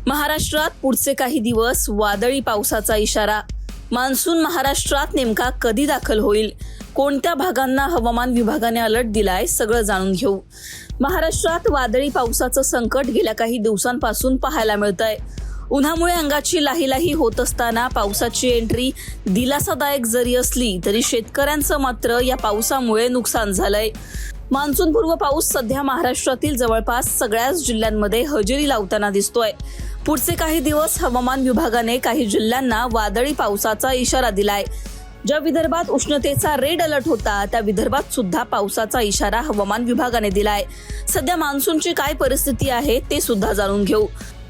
महाराष्ट्रात पुढचे काही दिवस वादळी पावसाचा इशारा। मान्सून महाराष्ट्रात नेमका कधी दाखल होईल, कोणत्या भागांना हवामान विभागाने अलर्ट दिलाय, सगळं जाणून घेऊ। महाराष्ट्रात वादळी पावसाचं संकट गेल्या काही दिवसांपासून पाहायला मिळतंय। उन्हामुळे अंगाची लाही होत असताना पावसाची एंट्री दिलासादायक जरी असली तरी शेतकऱ्यांचं मात्र या पावसामुळे नुकसान झालंय। मान्सून पूर्व पाऊस सध्या महाराष्ट्रातील जवळपास सगळ्याच जिल्ह्यांमध्ये हजेरी लावताना दिसतोय। पुढचे काही दिवस हवामान विभागाने काही जिल्ह्यांना वादळी पावसाचा इशारा दिलाय। ज्या विदर्भात उष्णतेचा रेड अलर्ट होता त्या विदर्भात सुद्धा पावसाचा इशारा हवामान विभागाने दिलाय। सध्या मान्सूनची काय परिस्थिती आहे ते सुद्धा जाणून घेऊ।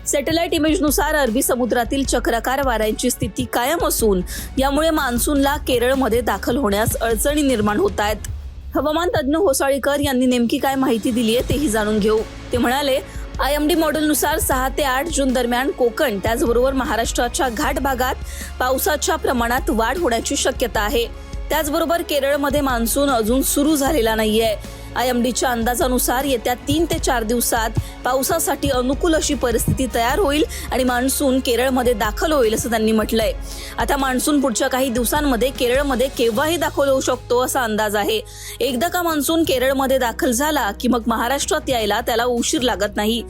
सॅटेलाइट इमेजनुसार अरबी समुद्रातील चक्राकार वाऱ्यांची स्थिती कायम असून यामुळे मान्सूनला केरळमध्ये दाखल होण्यास अडचणी निर्माण होत आहेत। हवामान तज्ज्ञ होसाळीकर यांनी नेमकी काय माहिती दिली आहे तेही जाणून घेऊ। ते म्हणाले, IMD मॉडेलनुसार 6 ते 8 जून दरम्यान कोकण त्याचबरोबर महाराष्ट्राच्या घाट भागात पावसाच्या प्रमाणात वाढ होण्याची शक्यता आहे। त्याचबरोबर केरळमध्ये मान्सून अजून सुरू झालेला नाहीये। IMDच्या अंदाजानुसार येत्या 3 ते 4 दिवसात पावसासाठी अनुकूल अशी परिस्थिती तयार होईल आणि मान्सून केरळमध्ये दाखल होईल असं त्यांनी म्हटलंय। आता मान्सून पुढच्या काही दिवसांमध्ये केरळमध्ये केव्हाही दाखल होऊ शकतो असा अंदाज आहे। एकदा का मान्सून केरळमध्ये दाखल झाला की मग महाराष्ट्रात यायला त्याला उशीर लागत नाही।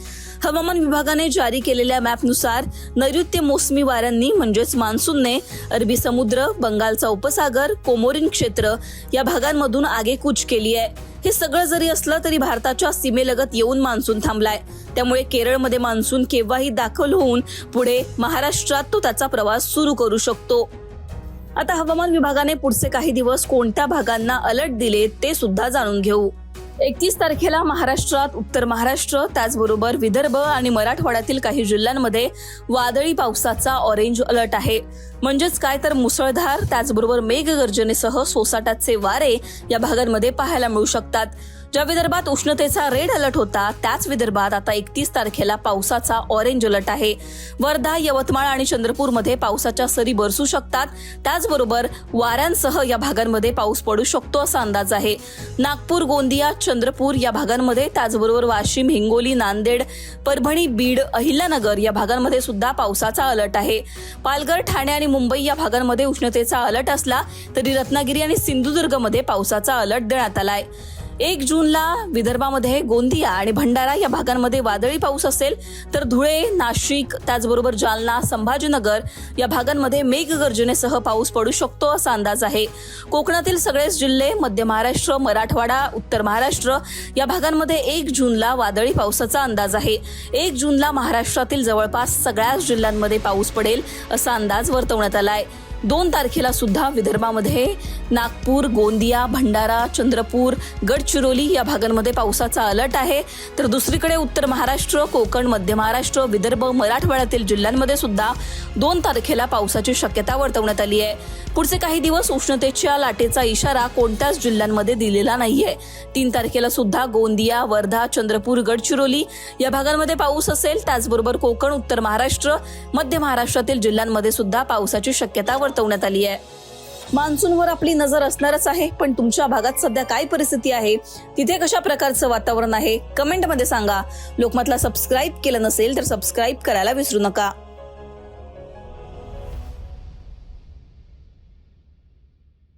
हवामान विभागाने जारी केलेल्या मॅपनुसार नैऋत्य मोसमी वाऱ्यांनी म्हणजेच मान्सूनने अरबी समुद्र, बंगालचा उपसागर, कोमोरिन क्षेत्र या भागांमधून आगेकूच केली आहे। हे सगळं जरी असलं तरी भारताच्या सीमेलगत येऊन मान्सून थांबलाय। त्यामुळे केरळमध्ये मान्सून केव्हाही दाखल होऊन पुढे महाराष्ट्रात तो त्याचा प्रवास सुरू करू शकतो। आता हवामान विभागाने पुढचे काही दिवस कोणत्या भागांना अलर्ट दिले ते सुद्धा जाणून घेऊ। 31 तारखेला महाराष्ट्रात, उत्तर महाराष्ट्र त्याचबरोबर विदर्भ आणि मराठवाड्यातील काही जिल्ह्यांमध्ये वादळी पावसाचा ऑरेंज अलर्ट आहे। म्हणजेच काय तर मुसळधार त्याचबरोबर मेघगर्जनेसह सोसाट्याचे वारे या भागांमध्ये पाहायला मिळू शकतात। ज्या विदर्भात उष्णतेचा रेड अलर्ट होता त्याच विदर्भात आता 31 तारखेला पावसाचा ऑरेंज अलर्ट आहे। वर्धा, यवतमाळ आणि चंद्रपूरमध्ये पावसाच्या सरी बरसू शकतात। त्याचबरोबर वाऱ्यांसह या भागांमध्ये पाऊस पडू शकतो असा अंदाज आहे। नागपूर, गोंदिया, चंद्रपूर या भागांमध्ये त्याचबरोबर वाशिम, हिंगोली, नांदेड, परभणी, बीड, अहिल्यानगर या भागांमध्ये सुद्धा पावसाचा अलर्ट आहे। पालघर, ठाणे आणि मुंबई या भागांमध्ये उष्णतेचा अलर्ट असला तरी रत्नागिरी आणि सिंधुदुर्गमध्ये पावसाचा अलर्ट देण्यात आलाय। 1 जूनला विदर्भामध्ये गोंदिया आणि भंडारा या भागांमध्ये वादळी पाऊस असेल तर धुळे, नाशिक त्याचबरोबर जालना, संभाजीनगर या भागांमध्ये मेघगर्जनेसह पाऊस पडू शकतो असा अंदाज आहे। कोकणातील सगळेच जिल्हे, मध्य महाराष्ट्र, मराठवाडा, उत्तर महाराष्ट्र या भागांमध्ये 1 जूनला वादळी पावसाचा अंदाज आहे। 1 जूनला महाराष्ट्रातील जवळपास सगळ्याच जिल्ह्यांमध्ये पाऊस पडेल असा अंदाज वर्तवण्यात आलाय। 2 तारखेला सुद्धा विदर्भामध्ये नागपूर, गोंदिया, भंडारा, चंद्रपूर, गडचिरोली या भागांमध्ये पावसाचा अलर्ट आहे। तर दुसरीकडे उत्तर महाराष्ट्र, कोकण, मध्य महाराष्ट्र, विदर्भ, मराठवाड्यातील जिल्ह्यांमध्ये सुद्धा 2 तारखेला पावसाची शक्यता वर्तवण्यात आली आहे। पुढचे काही दिवस उष्णतेच्या लाटेचा इशारा कोणत्याच जिल्ह्यांमध्ये दिलेला नाहीये। 3 तारखेला सुद्धा गोंदिया, वर्धा, चंद्रपूर, गडचिरोली या भागांमध्ये पाऊस असेल। त्याचबरोबर कोकण, उत्तर महाराष्ट्र, मध्य महाराष्ट्रातील जिल्ह्यांमध्ये सुद्धा पावसाची शक्यता वर्तवण्यात आली आहे। मान्सूनवर आपली नजर असणारच आहे, पण तुमच्या भागात सध्या काय परिस्थिती आहे, तिथे कशा प्रकारचं वातावरण आहे, कमेंटमध्ये सांगा। लोकमतला सबस्क्राईब केलं नसेल तर सबस्क्राईब करायला विसरू नका।